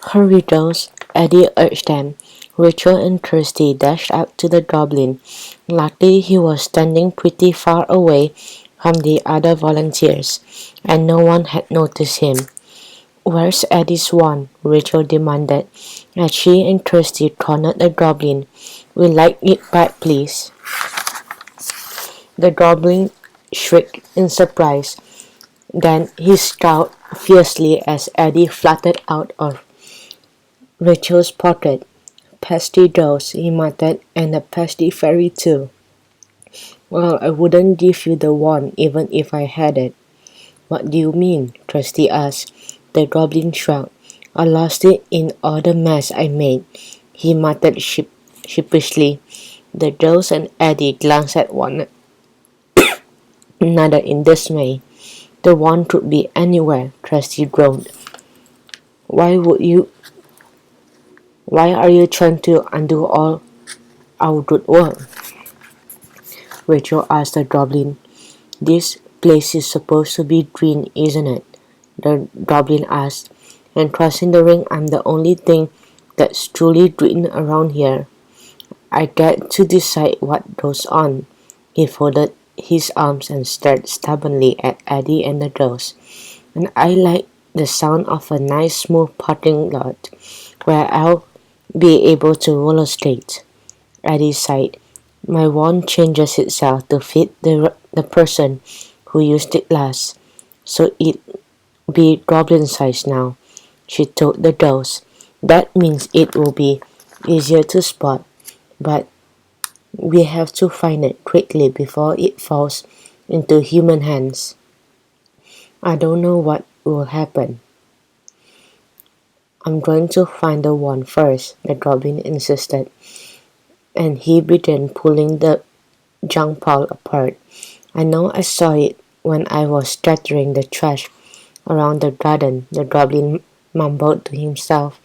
Hurry, those! Eddie urged them. Rachel and Kirsty dashed out to the goblin. Luckily, he was standing pretty far away from the other volunteers, and no one had noticed him. "Where's Eddie's wand?" Rachel demanded, as she and Kirsty cornered the goblin. "We'd like it back, please." The goblin shrieked in surprise. Then he scowled fiercely as Eddie fluttered out of Rachel's pocket. "Pesky ghost," he muttered, "and a pesky fairy too." "Well, I wouldn't give you the wand even if I had it." "What do you mean?" Kirsty asked. The goblin shrugged. "I lost it in all the mess I made," he muttered sheepishly. The girls and Eddie glanced at one another in dismay. "The wand could be anywhere," Kirsty groaned. Why would you? Why are you trying to undo all our good work?" Rachel asked the goblin. "This place is supposed to be green, isn't it?" the goblin asked. "And crossing the ring, I'm the only thing that's truly green around here. I get to decide what goes on." He folded his arms and stared stubbornly at Eddie and the girls. "And I like the sound of a nice smooth parking lot where I'll be able to roller skate." Eddie sighed. "My wand changes itself to fit the person who used it last, so it be goblin size now," she told the girls. "That means it will be easier to spot, but we have to find it quickly before it falls into human hands." "I don't know what will happen." "I'm going to find the wand first," the goblin insisted, and he began pulling the junk pile apart. "I know I saw it when I was scattering the trash around the garden," the goblin mumbled to himself.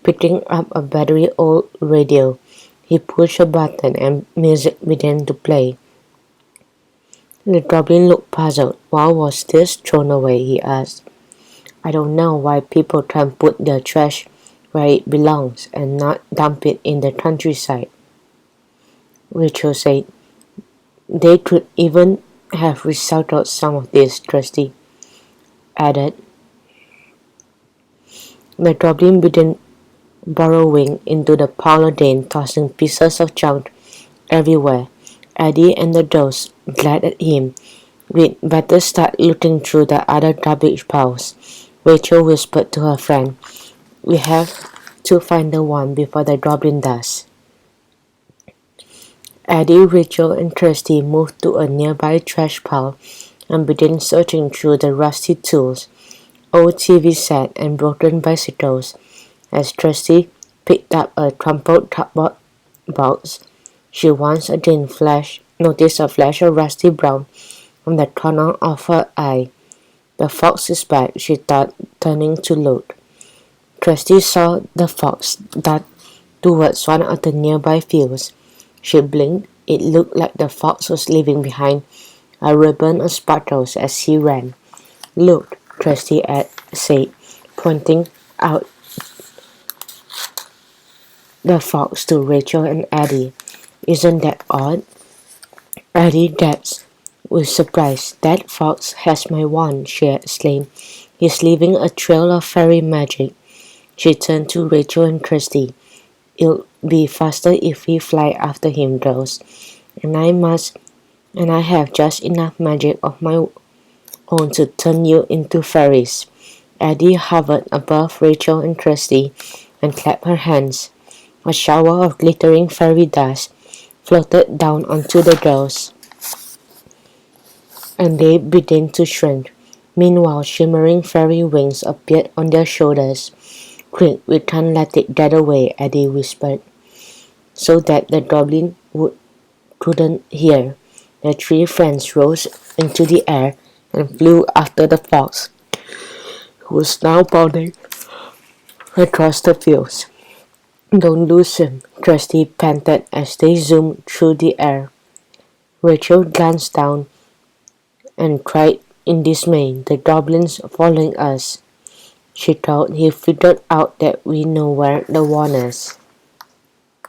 Picking up a battery old radio, he pushed a button and music began to play. The goblin looked puzzled. "Why was this thrown away?" he asked. "I don't know why people can't put their trash where it belongs and not dump it in the countryside," Rachel said. "They could even have recycled some of this," Kirsty added. The goblin began burrowing into the pile again, tossing pieces of junk everywhere. Eddie and the girls glared at him. "We'd better start looking through the other garbage piles," Rachel whispered to her friend. "We have to find the one before the goblin does." Eddie, Rachel, and Kirsty moved to a nearby trash pile and began searching through the rusty tools, old TV set, and broken bicycles. As Kirsty picked up a crumpled cardboard box, she once again noticed a flash of rusty brown from the corner of her eye. "The fox is back," she thought, turning to look. Kirsty saw the fox dart towards one of the nearby fields. She blinked. It looked like the fox was leaving behind a ribbon of sparkles as he ran. "Look," Kirsty said, pointing out the fox to Rachel and Eddie. "Isn't that odd?" Eddie gasped with surprise. "That fox has my wand," she exclaimed. "He's leaving a trail of fairy magic." She turned to Rachel and Kirsty. "It'll be faster if we fly after him, girls. And I have just enough magic of my own to turn you into fairies." Eddie hovered above Rachel and Kirsty and clapped her hands. A shower of glittering fairy dust floated down onto the girls, and they began to shrink. Meanwhile, shimmering fairy wings appeared on their shoulders. "Quick, we can't let it get away," Eddie whispered, so that the goblin couldn't hear. The three friends rose into the air and flew after the fox, who was now bounding across the fields. "Don't lose him," Kirsty panted as they zoomed through the air. Rachel glanced down and cried in dismay. "The goblin's following us." She thought he figured out that we know where the wand is.